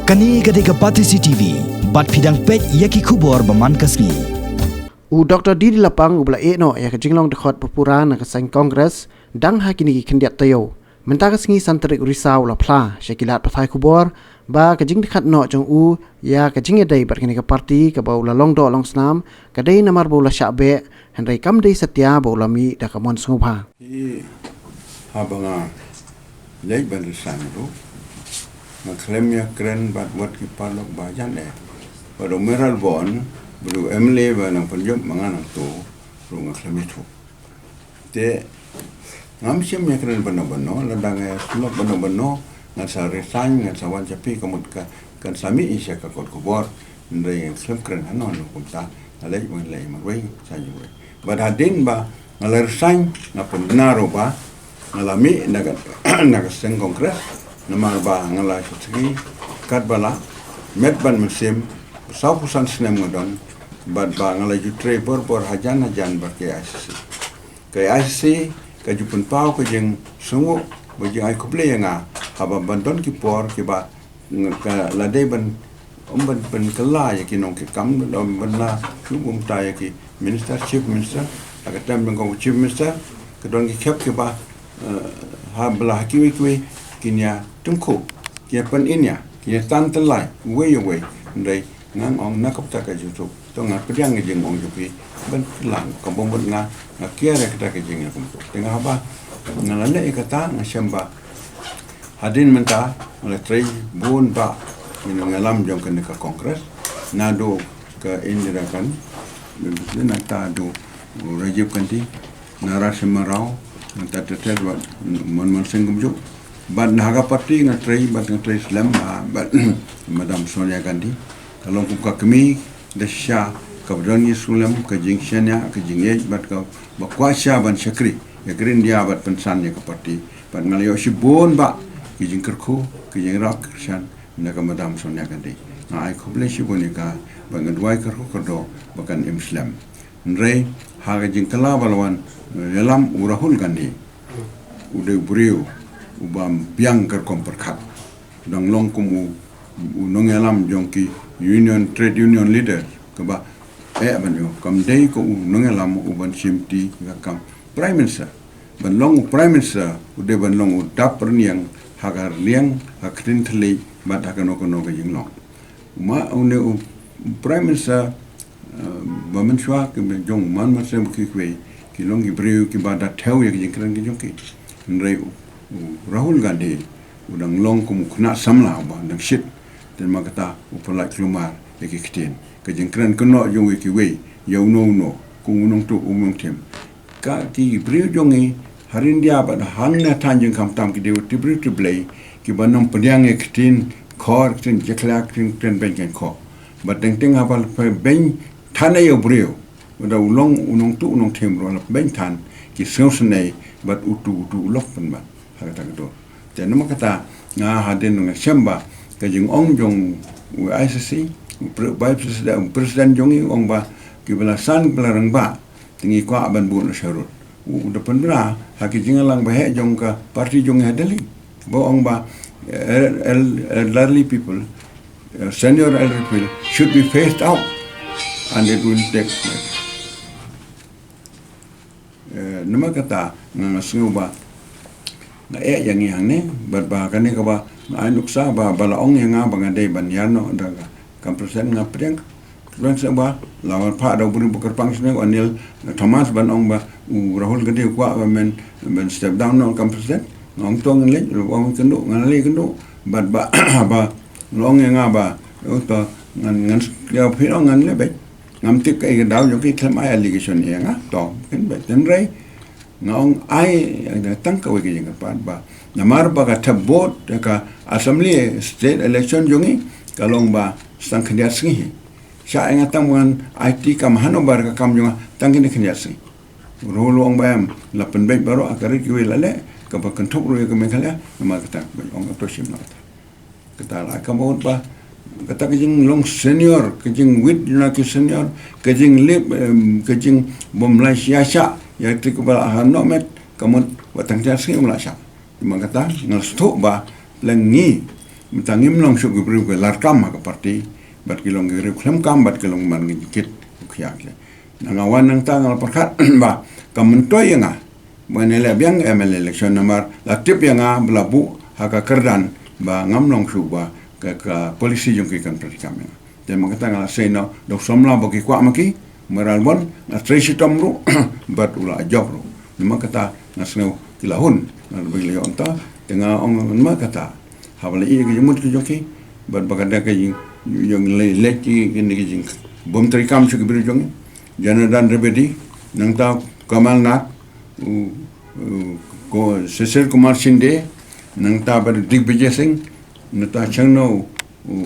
Kani kadeka Pati CCTV, bat pidang pet yaki kubor baman kasni. Dr. Didi Lapang ubla no ya kajinglong dekhot popuran na kasang kongres dang hakini kendiat tayo. Mentakas ngi santerik risau la pla syakilat pathai kubor ba kajing dekat no jong ya kajing yadai bat kini ke parti ke bau la long do long snam kadai namar bau la syakbe hendai kam dai setia bau la mi da kamon sngubha. Habanga lei ban sang tu Maklemnya keren bat buat kipalok bajan Pada meral bon Bulu emle ba nang penjom manganang tu Ru ngaklem itu Te ngam siamnya keren bano-bano Ladang sulok bano-bano Ngasa resign ngasa wan capi kamut kan sami isya kakot kubor Ndai ngaklem keren hanon hukum ta Alai mengalai marwai sayu Bad hadin ba ngalai resign Ngapun naro ba Ngalami nagaseng kongres Namar ba ngalai sutri kat bala met ban musim sau pusan sinem ngodon bad ba ngalai jutre bor hajan bar ke ICC ke jupun pau ke jeng sungu bajing ai kuble nga haba bandon ki por ki ba ladai ban ban kala ya ki nong ki kam dom ban la kubum ta ya ki minister chief minister aga tam bang chief minister ke don ki kep ki ba ha bla ki kinya tungku kia pen inya kia tan telai we ndai ngang ong nakap ta ka jutu to ngat pedang jeng ong jupi ben lang kampung ben nga kia re kita ke jeng kum tengah ba ngalane ikata ngashamba hadin menta oleh trei bun ba min ngalam jong ke ka kongres nado ke indira kan dan ta do Rajiv Kanti Narasimha Rao ta tetet ba mon sengum juk Bad naga parti ngatrai bad ngatrai Islam bad Madam Sonia Gandhi kalau buka kami desya kabdani sulam ke jingshanya ke jingej bad ka bakwasya ban syakri ya green dia bad pensannya ke parti bad ngalayo sibon ba ke jingkerku ke jingrak shan naga Madam Sonia Gandhi na ai khoble sibonika bangadwai kerku kerdo bakan Islam nrei haga jingkala balwan dalam Rahul Gandhi udah beriu ubam biang ker komperkat dang long kumu nongelam jongki trade union leader keba ban yo kam dei ko nongelam uban simti kam prime minister ban long prime minister ude ban long udap perniang hagar liang hakrin thli bat hakano kono ke jinglong ma une prime minister bamen shwa ke jong man ma sem ki kwe ki long ki breu ki bada theu ye ki jingkran ki jongki nrei Rahul Gandhi udang long kumu kena samla ba dang shit dan makata upalak lumar yaki kitin ka jengkran keno jong wiki we yau no kungunong tu umong tem ka ki brio jongi harin dia ba hangna tanjeng kam tam ki dew tibri tiblei ki banam pediang kitin khor kitin jeklak kitin benken kho ba teng abal ben thana yo brio uda ulong unong tu unong tem ro ben than ki sosnei bat utu lok pen ba kata gitu. Jadi nama kata ngah hadin dengan syamba kajing ong jong ICC presiden jongi ong ba kibelasan pelarang ba tinggi ko aban bu na syarut. Udah pendra haki jingalang ba he jong ka parti jong hadali. Ba ong ba elderly people senior elderly people should be phased out and it will take nama kata ngasungu ba na yang ni berbahagian ni kaba ai nuksa ba balaong yang bangadai banyano daga kampresen ngapriang ban ba lawan pa da buri bukar pangsne Anil Thomas ban ong ba Rahul Gandhi kwa men step down on kampresen ngong tong le ong kendo ngali kendo bat ba ba long yang ba to ngan ya phino ngan le be ngam tik kai daw yo ki claim ai allegation yang to ken be ten rei ngong ai tang ka wege jeng pan ba namar ba ka tabot ka assembly state election jongi kalong ba sang khnya singi sha nga tang wan IT kam hanobar ka kam jonga tang ni khnya singi rolong ba am la pen be baro akare ki we lale ka ba kan thok ro ka me khala namar ka ta ong to sim na kata la kam ba kata kejing long senior kejing wit na ki senior kejing lip kejing bom Malaysia sha ya tik bala hanno met kamut watang jas ngi ulasha dimang kata ngal stok ba lengi Mentangim long syuk gibri ke larkam ka parti bat kilong gibri klem kam bat kilong man ngikit ukhiak le nangawan nang tangal perkat ba kamentoy nga menele biang ML election nomor latip yang belabu haka kerdan ba ngamlong syuk ba ka polisi jong ki kan pratikam ya dan makata ngala seno dok somla bagi kwa maki meralbon na tresi tomru bat ula jobru nima kata nasneu kilahun na bagi le onta tengah ong nima kata habala i ke jumut ke joki bat bagada ke yung leki kini ke jing bom trikam syuk biru jong jana dan rebedi nang ta kamal nak ko Cecil Kumar Shinde nang ta bar Digvijay Singh nata changno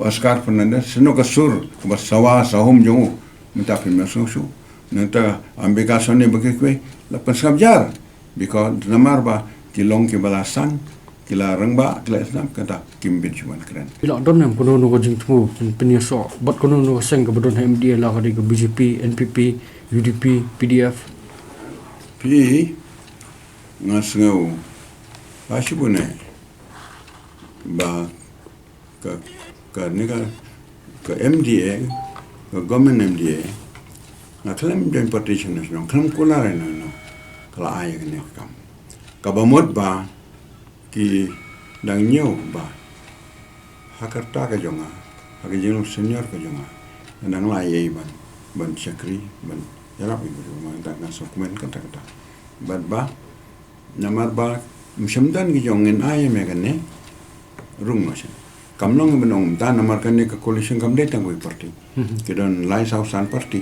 Oscar Fernandez seno ka sur ba sawa sahum jong mata film su nata Ambika Sone bakikwe la pensabjar because namar ba kilong ke balasan kila rengba kila Islam kata kimbit cuman keren ila don nam kono no jing tu penyeso bat kono no seng ke bodon MDA la ka ke BJP NPP UDP PDF pi ngasngau pasibune ba ka nega ka MDA ka government MDA na klem den partition national klem kulare no kala ay ne kam ka bamot ba ki dang nyo ba hakarta ka jonga hak jeng senior ka jonga nang lai ban chakri ban yarap ibu ma ta na dokumen kata ba namar ba mshamdan ki jongen ay me ganne rung no sen kamlong benong ta namar kan ka coalition kam detang ko parti ke don lai sausan parti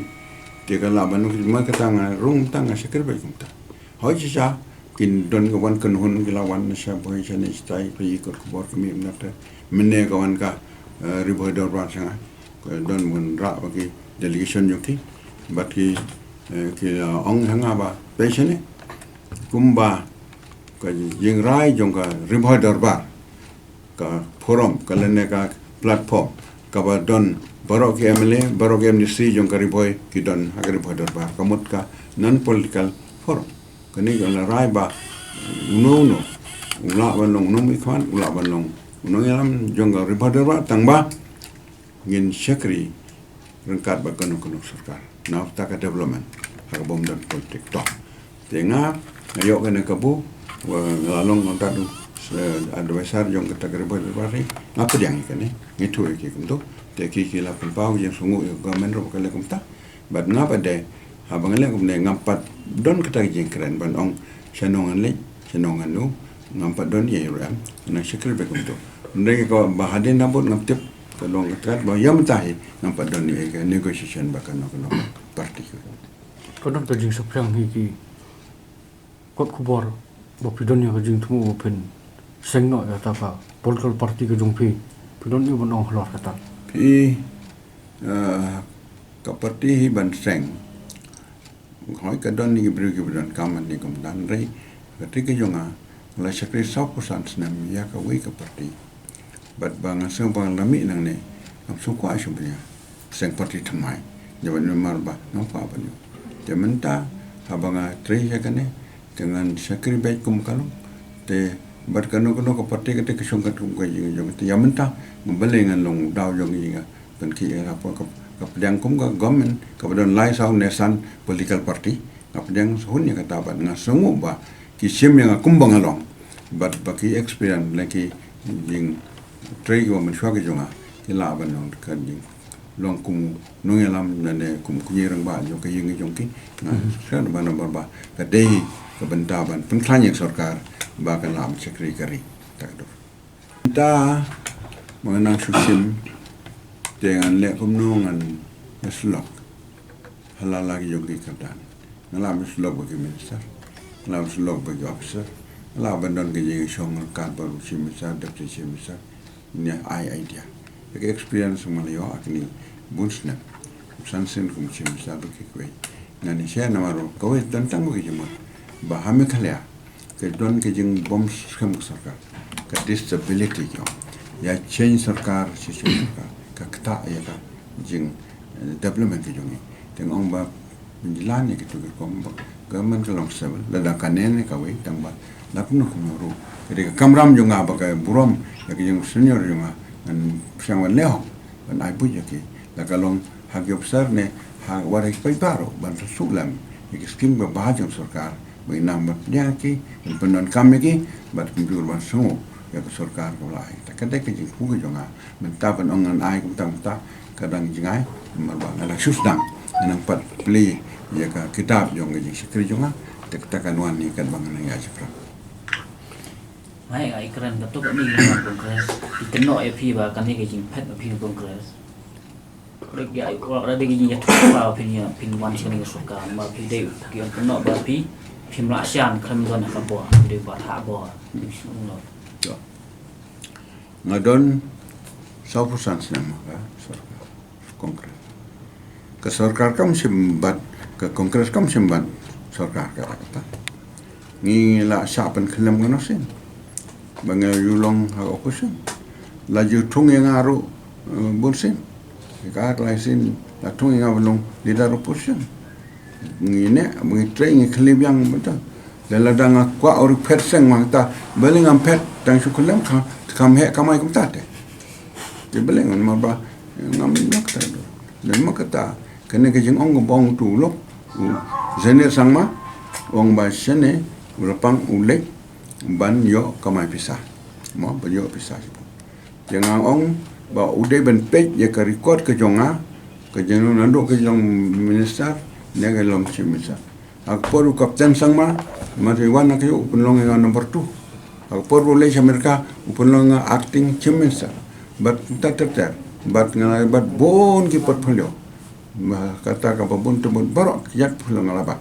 te ka la banu ki ma ka tanga rung tanga sekre ba kumta hoji sa kin don ka wan kan hun ki lawan sa boy chane stai pe ko bor kami nata menne ka wan ka ribo dor ba sa don mun ra ba ki delegation yoki bat ki ong hanga ba pe chane kumba ka jing rai jong ka ribo dor ba ka forum ka lene ka platform ka ba don barok MLA barok MDC jong ka ribo ki don ha ribo dor ba kamut ka non political forum kani la rai ba uno ula banong num ikwan ula banong uno yalam jongga ribader ba tangba ngin syakri rengkat ba kono sarkar na ta ka development ha bom dan politik to tenga ayo kana kabu lalong tadu advisor jong ka ribader ba ri apa yang ikane ngitu iki kunto te ki la pau yang sungu government ro ka le kumta bad ngapa de habang le kumne ngapat don kita jeng keren ban ong senongan nu ngampat don ye ram na syakir be kumto ndai ko bahade nabut ngaptip kalong kat ba yam tahi ngampat don ye ke negotiation ba kan no parti ko don ka jing saprang hi ki kot kubor bo pidon ya ka jing tu open seng no ya ta ka political party ka jong pi pidon ni bon ong hlor kata pi ka parti hi ban seng hỏi cái đơn này bự cái đơn cam anh đi cùng đàn rây cái thứ cái jonga là sẽ cái 6% năm ya cái way cái party but bang sang bang lami nang ne am su kwa shu bia sang party thamai jaban mar ba no pa ba ni te menta habanga tre ya kane dengan sakri baik kum kalong te bat kanu kanu cái party cái cái sung cái kum cái gì jong te ya menta ngambelengan long daw jong yi nga kan ki apa kapedang kum ka government kapedang lai sau nesan political party kapedang hun ya kata ban nga sungu ba ki sim yang kumbang along but baki experience laki jing trade wo man shwa ke jonga ki la ban non kan jing long kum nong yalam nane kum kunyirang ba yo ka ying jong ki na sa ban ba ka dei ka benta ban pun klan yang sarkar ba kan lam sekretari tak do ta mengenang susim dengan lek kumnongan slok halal lagi yogi kerdan ngalam slok bagi minister ngalam slok bagi officer ngalam bandon ke jeng song kan baru si minister deputy si minister ni idea ke experience malayo akni bunsna sansen kum si minister bagi kwe ngani sia namaro kawai tentang bagi jema bahame khalya ke don ke jeng bom skam sarkar ke disability ya change sarkar si sarkar kakta ya ka jing development ke jongi teng ong ba bindilan ke tu ko government ke long sevel la da kanen ka we tang ba la kuno kuno ru ke kamram jonga ba ka burom ya ke jing senior jonga siang wan leo ban ai puja ki la kalong hak besar ne hak warai pai baro ban sulam ki skim ba bahajam sarkar bai nam bat dia ki penon kami ki bat kumjur ban sungu ya ke sarkar ko lai ta kadai ke jing pu jonga menta ban ongan ai kum ta kadang jingai marba ngala susdang nang pat pli ya ka kitab jong ke jing sikri jonga tak takanwan ni kan bangan ya sikra mai ai kran da to ni na kongres ikno e phi ba kan ni ke jing phet phi kongres lek ya ko ra de jing ya tu pa phi ni phin wan chi ni so ka ma phi de ki on no ba phi phim la sian kram don ka bo de ba ha bo no ngadon 100% nama ka sarkar kongres ke sarkar kam simbat ke kongres kam simbat sarkar ka kata ni la siapan kelam kan osin bangai yulong ha okusin laju tung yang aru bunsin ka laisin la tung yang belum lidar opusin ni ne mui train kelim yang betul dalam dang kwa or perseng mata beling am pet tang sukulam kam he kamai kum tate de beling on maba ngam nak ta dan makata kena ke jing ong bong tu lok zene sangma ong ba sene ulapang ulek ban yo kamai pisah mo ban yo pisah jangan ong ba ude ben pej ya ka record ke jonga ke jenu nando ke jong minister ne ke long chimisa ak poru kapten sangma mari wana ke upulong yang nomor 2 ak poru le Amerika upulong acting chimisa bat tater bat ngalai bat bon ki portfolio kata ka babun tu barok yat pulong alaba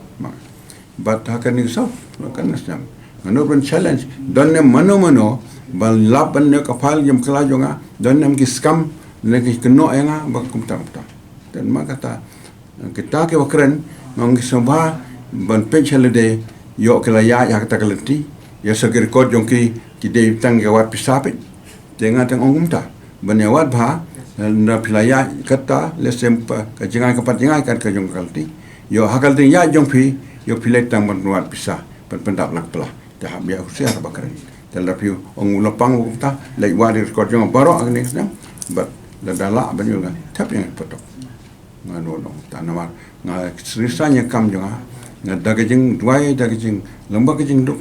bat hakan ni so kan nasam menurut challenge dan mano bal laban ne kapal jam kala jonga dan nam ki scam ne ki keno enga bakum tam dan makata kita ke wakren ngong sabha ban penchale de yo kala ya kata kalenti ya sagir ko jongki ki de tang ga wat pisape tenga tang ongumta ban ya wat bha na pilaya kata lesem ka jingai ka pat jingai kan ka jong kalti yo hakal ting ya jongpi yo pilek tang ban wat pisah ban pendap lak pelah dah biar usia bakar tetapi orang ulapang kita lek wadir kau jangan barok ni sedang but ladala banyak kan tapi yang betul ngano dong tanamar ngai serisanya kam jangan ngadak jeng duai dak jeng lembak jeng duk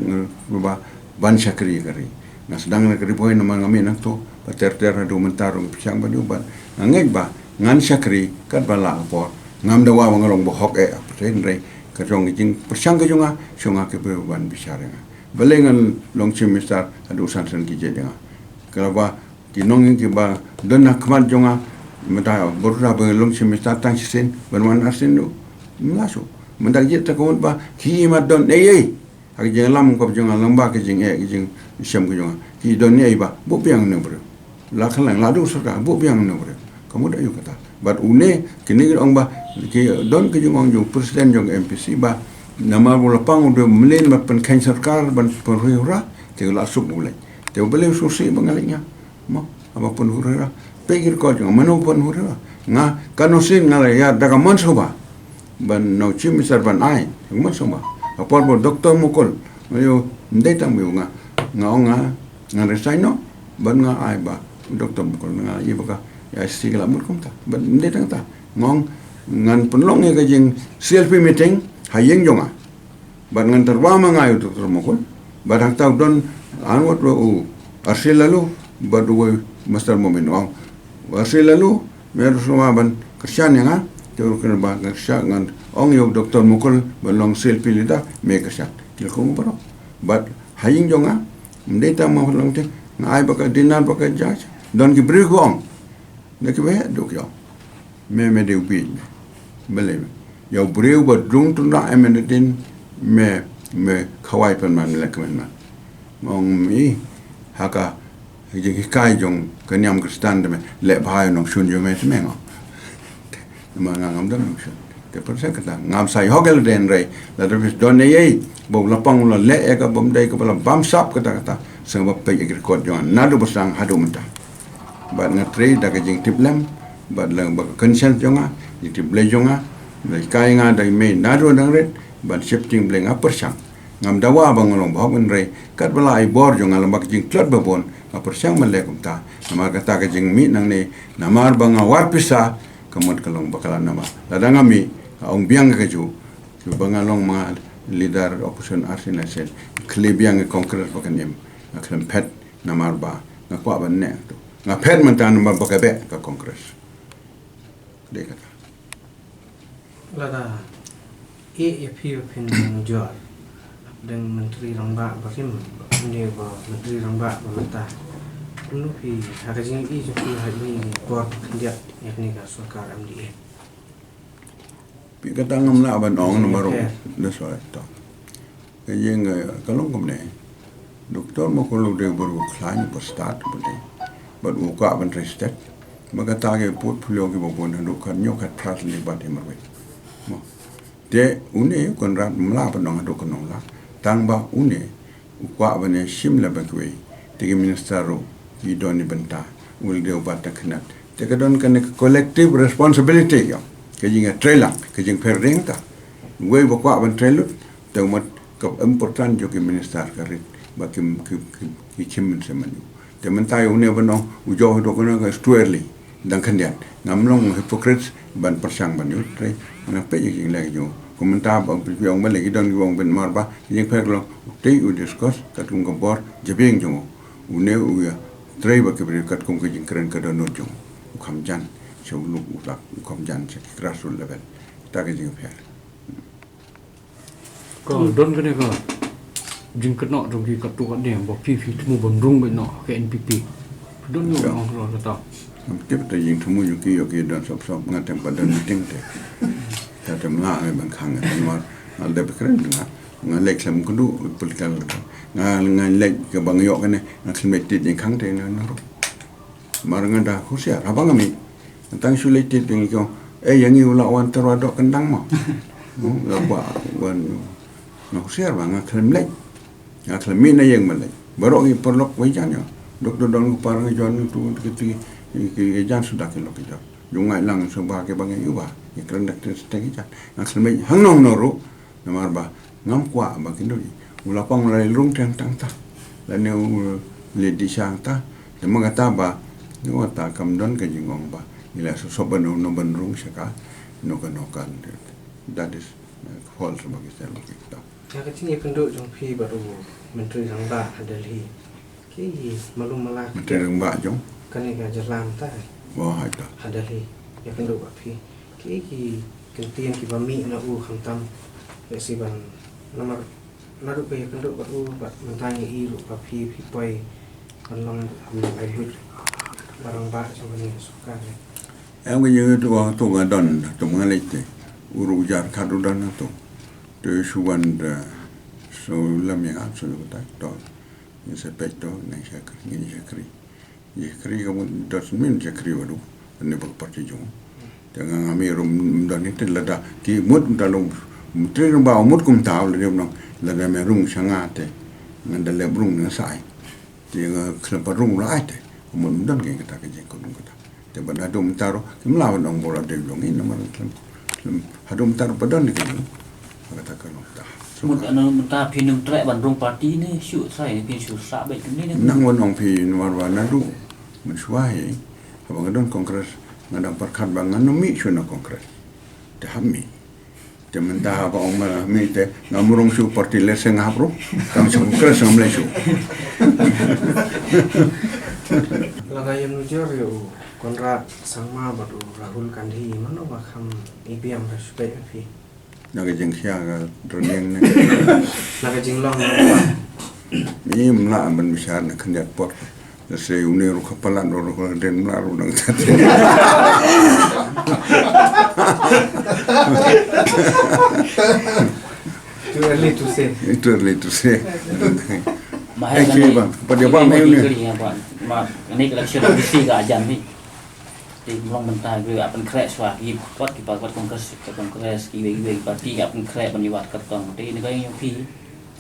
ba ban syakri kari na sedang nak riboy nama ngami nak tu ter adu mentarung pisang banu ban ngai ba ngan syakri kat bala por ngam dawa ngalong bohok pen rei kajong jeng pisang kajunga sunga ke ban bicara belengan long chimistar adu sansan ki jedinga kalaba kinong ki ba donna kmal jonga mata borra ba long chimistar tang sin banwan asin du ngaso mendak je takon ba ki ma don ei ak je lam ko jonga lamba ke jing jing syam ko jonga ki don ei ba bu piang ne bro la khalang la du saka bu piang ne bro kamu dak yu kata bat une kini ong ba ki don ke jong ong presiden jong MPC ba nama ulapang udah melin mapen kain sarkar ban penhura tegala sub mulai teu beli susi bangaliknya mo apa penhura pegir ko jong mano penhura nga kanosin ngala ya daga mansoba ban no chimisar ban ai mansoba apa bo doktor mukol yo ndetang yo nga resigno ban nga ai ba doktor mukol nga iba ya sigala murkum ta ban ndetang ta ngong ngan penlong ya kajing selfie meeting hayeng jonga ban ngan terwama ngayu doktor mokol badang tau don anwat lo arsil lalu badu master momen wang arsil lalu mer semua ban kersian yang jauh kena ban kersian ngan ong yo doktor mokol balong selfie lida me kersian tilkong baro bad hayeng jonga mdeta ma long te ngai baka dinan baka jaj don ki brigo ong nek be dok yo me de ubi bele yo breu ba dung tunda emenetin me khawai pan man lek man ngong mi haka je kai jong kanyam kristan de le bhai no shun yo me me ngo ma ngam dam shun te per se kata ngam sai hogel den rei la de don ye bo la pang la le e ka bom dai ka bam sap kata sebab pe ikir kot jong nadu besang hadu menta ba ngatri da ka jing tiplam ba lang ba consent jonga tip le jonga le kai nga dai me nadu dang ret ban shifting bleng upper sang ngam dawa bangalong bahok menre kat bala ai bor jo ngalam bak jing klot babon ma persyang melekum ta namar kata ke jing mi nang ne namar banga war pisa kamot kalong bakalan nama ladang ami ong biang ke ju bangalong ma leader opposition arsinasel kle biang ke konkret bakan yem aklam pet namar ba ngakwa ban ne tu ngapet mentan ba bakabe ka kongres de kata lada AFP pin jual dengan Menteri Rambak bakim ini ba Menteri Rambak bermentah dulu pi hari ini jadi hari ini buat dia yakni ka Sarkar MDA pi kata ngam la ban ong nomor le so to ke yeng kalong kom ne doktor mo ko lu de buru klan po start po de but u ka ban restet maga ta ke portfolio ke bo bon do kan nyo kat prat le ba de marwe mo de une kon rat mla ban ong do kon la tang ba une ukwa bane shimla bakwe tege ministero ki doni benta ul de ubata khnat tege don kan collective responsibility yo ke jinga trailer ke jing perding ta we bakwa ban trailer te mat ka important jo ke minister karit ba kim kim semani te mentai une bano ujo do kono ka stuerly dan kandian ngamlong hypocrites ban persang ban yo tre na pe jing la jo komentar bang priong balik dan wong ben marba yang perlu tei u discuss kat kum kompor jebeng jong une u ya trei ba ke kat kum ke jing keren ka don jong u kham jan chou lu u lak u kham jan che grassroots level ta ke jing per ko don ke ne ko jing kena jong ki kat tu kat ne bo pi tu bang rung be no ke NPP don yo ong ro ta tip ta jing thumu yu ki yo ki don sop ngatem pa don meeting te ta mla bang khang ma al de keren nga lek sam kudu politikal nga lek ke bang yo kene nga khmetit ni khang te na ro mar nga da khusia abang ami tang sulitit ding ko yang ula wan terwado kendang mo nga ba wan nga khusia bang nga khlem lek nga khlem na yang malek baru ngi perlok wai jan yo dok don ko par nga jon tu ki jan sudah ke lok jo jungai lang so ba ke bang yu ba ni keren dak tegi jan nga khlem hang nong no ro namar ba ngam kwa ba kindo ula pang lai rung tang tang ta la ne le di sang ta de ma ta ba ni wa ta kam don ke jingong ba ila so ban no ban rung saka no kan that is false bagi saya kita ya kecil penduk jong pi baru Menteri Rambak Delhi ki malum malak Menteri Rambak jong kan ni ka jalan ta wah itu Delhi ya penduk ba pi ki kentian ki bami na u khantam ya siban nomor naru pe penduk baru bat mentang i ru pa pi poi long ai hut barang ba sama ni suka em cái như tu ga don tu ma le te uru jar khadu dan tu tu suwan da so lam ya so ta to ni se pe to ni se kri ka mun dos min se kri wadu ne ba parti jong dengan ami rum dan itu lada ki mut dalung mutri ba mut kum taw le dem no lada me rung sangate ngandale rung na sai ti nga klapa rung la ate mun dan ke kita ke ko dum kita te bana dum taro kim la dong bola de jong in man hadum taro padan ke kata kalau ta một anh ta phi nung tre bản rong party này sửa sai phi sửa sa bệnh này nang won ong phi war na du mun swai abang don kongres ngadang perkat bangan no mi shuna kongres te hammi te menta ba ong ma mi te ngamurung su parti leseng hapro kang su kongres ngam le su lagayam nujur yo konra sangma baru Rahul Gandhi mana bakam IBM respect fi naga jeng sia ga dronieng ne naga jinglong mi mla ban bisar na khandiat pot la se uneru kapalan ro den mlaru nang tate too early to say Mahal kan ni pada ba mai ni mà này cái chuyện là gì cả dần đi thì mong mình ta về upon crash và cái quát cái quát congress cái party upon crash bên như cái tông thì nó cái phi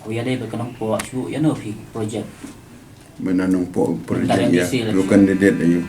hồi đây phải cái po chú nó phi project menanung po project ya lo candidate ayu